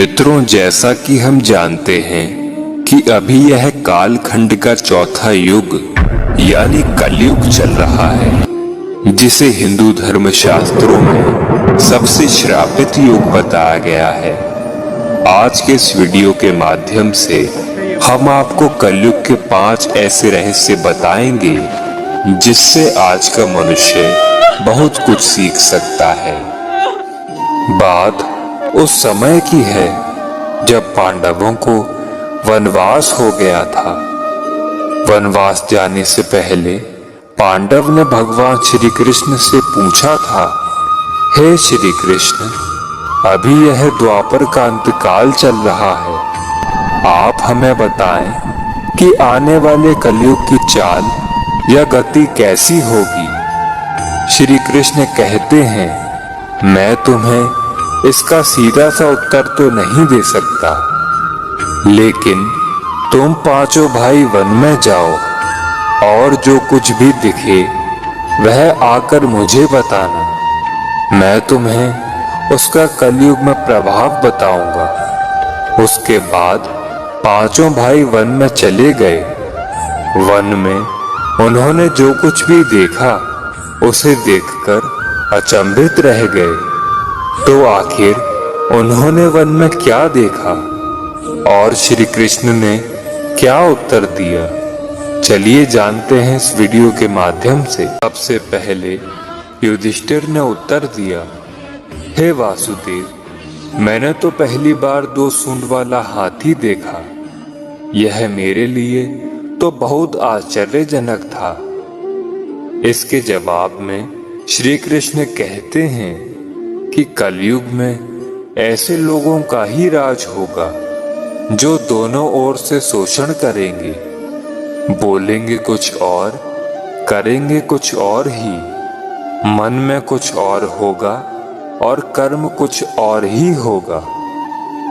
मित्रों, जैसा कि हम जानते हैं कि अभी यह कालखंड का चौथा युग यानी कलयुग चल रहा है, जिसे हिंदू धर्म शास्त्रों में सबसे श्रापित युग बताया गया है। आज के इस वीडियो के माध्यम से हम आपको कलयुग के 5 ऐसे रहस्य बताएंगे जिससे आज का मनुष्य बहुत कुछ सीख सकता है। बात उस समय की है जब पांडवों को वनवास हो गया था। वनवास जाने से पहले पांडव ने भगवान श्री कृष्ण से पूछा था, हे श्री कृष्ण, अभी यह द्वापर का अंतकाल चल रहा है, आप हमें बताएं कि आने वाले कलयुग की चाल या गति कैसी होगी। श्री कृष्ण कहते हैं, मैं तुम्हें इसका सीधा सा उत्तर तो नहीं दे सकता, लेकिन तुम पांचों भाई वन में जाओ और जो कुछ भी दिखे वह आकर मुझे बताना। मैं तुम्हें उसका कलयुग में प्रभाव बताऊंगा। उसके बाद पांचों भाई वन में चले गए। वन में उन्होंने जो कुछ भी देखा उसे देखकर अचंभित रह गए। तो आखिर उन्होंने वन में क्या देखा और श्री कृष्ण ने क्या उत्तर दिया, चलिए जानते हैं इस वीडियो के माध्यम से। सबसे पहले युधिष्ठिर ने उत्तर दिया, हे वासुदेव, मैंने तो पहली बार 2 सूंड वाला हाथी देखा। यह मेरे लिए तो बहुत आश्चर्यजनक था। इसके जवाब में श्री कृष्ण कहते हैं कि कलयुग में ऐसे लोगों का ही राज होगा जो दोनों ओर से शोषण करेंगे, बोलेंगे कुछ और, करेंगे कुछ और ही, मन में कुछ और होगा और कर्म कुछ और ही होगा।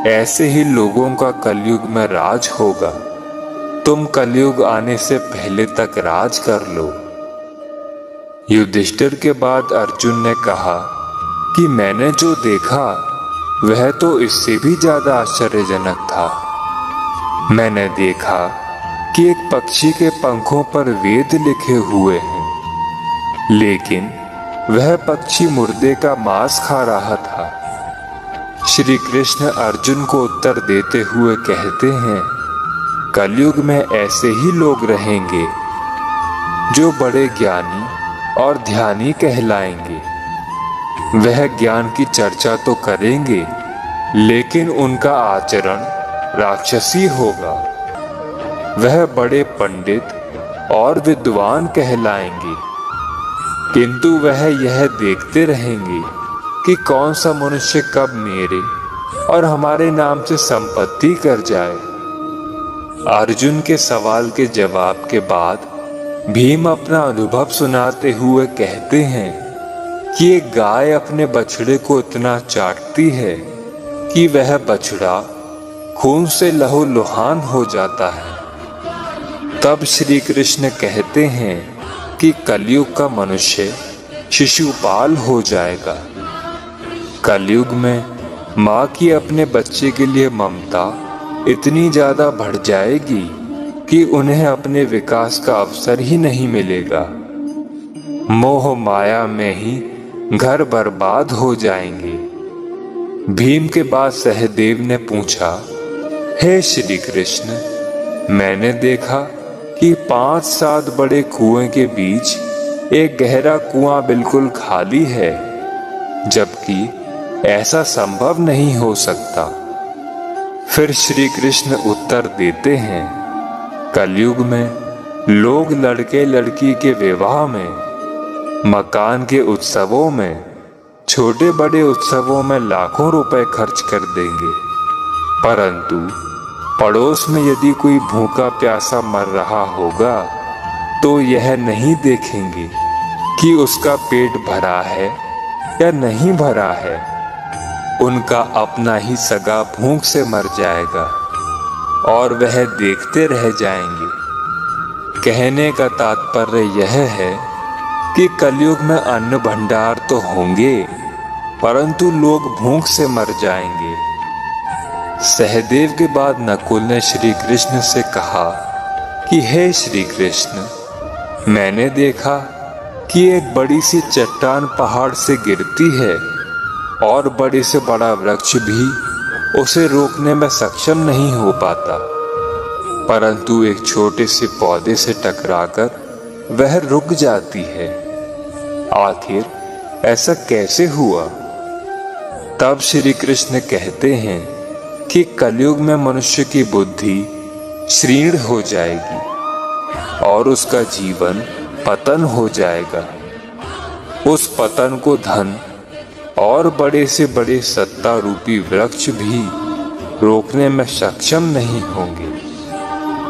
ऐसे ही लोगों का कलयुग में राज होगा। तुम कलयुग आने से पहले तक राज कर लो। युधिष्ठिर के बाद अर्जुन ने कहा कि मैंने जो देखा वह तो इससे भी ज्यादा आश्चर्यजनक था। मैंने देखा कि एक पक्षी के पंखों पर वेद लिखे हुए हैं, लेकिन वह पक्षी मुर्दे का मांस खा रहा था। श्री कृष्ण अर्जुन को उत्तर देते हुए कहते हैं, कलयुग में ऐसे ही लोग रहेंगे जो बड़े ज्ञानी और ध्यानी कहलाएंगे। वह ज्ञान की चर्चा तो करेंगे, लेकिन उनका आचरण राक्षसी होगा। वह बड़े पंडित और विद्वान कहलाएंगे, किंतु वह यह देखते रहेंगे कि कौन सा मनुष्य कब मेरे और हमारे नाम से संपत्ति कर जाए। अर्जुन के सवाल के जवाब के बाद भीम अपना अनुभव सुनाते हुए कहते हैं कि एक गाय अपने बछड़े को इतना चाटती है कि वह बछड़ा खून से लहूलुहान हो जाता है। तब श्री कृष्ण कहते हैं कि कलयुग का मनुष्य शिशुपाल हो जाएगा। कलयुग में माँ की अपने बच्चे के लिए ममता इतनी ज्यादा बढ़ जाएगी कि उन्हें अपने विकास का अवसर ही नहीं मिलेगा। मोह माया में ही घर बर्बाद हो जाएंगे। भीम के बाद सहदेव ने पूछा, हे श्री कृष्ण, मैंने देखा कि 5-7 बड़े कुएं के बीच एक गहरा कुआं बिल्कुल खाली है, जबकि ऐसा संभव नहीं हो सकता। फिर श्री कृष्ण उत्तर देते हैं, कलयुग में लोग लड़के लड़की के विवाह में, मकान के उत्सवों में, छोटे बड़े उत्सवों में लाखों रुपए खर्च कर देंगे, परंतु पड़ोस में यदि कोई भूखा प्यासा मर रहा होगा तो यह नहीं देखेंगे कि उसका पेट भरा है या नहीं भरा है। उनका अपना ही सगा भूख से मर जाएगा और वह देखते रह जाएंगे। कहने का तात्पर्य यह है कि कलयुग में अन्न भंडार तो होंगे, परंतु लोग भूख से मर जाएंगे। सहदेव के बाद नकुल ने श्री कृष्ण से कहा कि हे श्री कृष्ण, मैंने देखा कि एक बड़ी सी चट्टान पहाड़ से गिरती है और बड़े से बड़ा वृक्ष भी उसे रोकने में सक्षम नहीं हो पाता, परंतु एक छोटे से पौधे से टकराकर वह रुक जाती है। आखिर ऐसा कैसे हुआ? तब श्री कृष्ण कहते हैं कि कलयुग में मनुष्य की बुद्धि क्षीण हो जाएगी और उसका जीवन पतन हो जाएगा। उस पतन को धन और बड़े से बड़े सत्ता रूपी वृक्ष भी रोकने में सक्षम नहीं होंगे,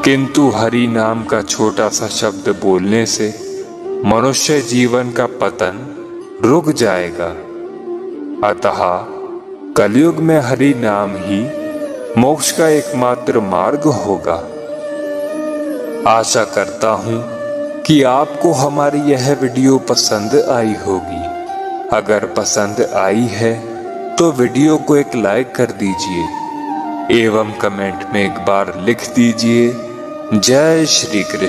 किंतु हरि नाम का छोटा सा शब्द बोलने से मनुष्य जीवन का पतन रुक जाएगा। अतः कलयुग में हरि नाम ही मोक्ष का एकमात्र मार्ग होगा। आशा करता हूँ कि आपको हमारी यह वीडियो पसंद आई होगी। अगर पसंद आई है तो वीडियो को एक लाइक कर दीजिए एवं कमेंट में एक बार लिख दीजिए जय श्री कृष्ण।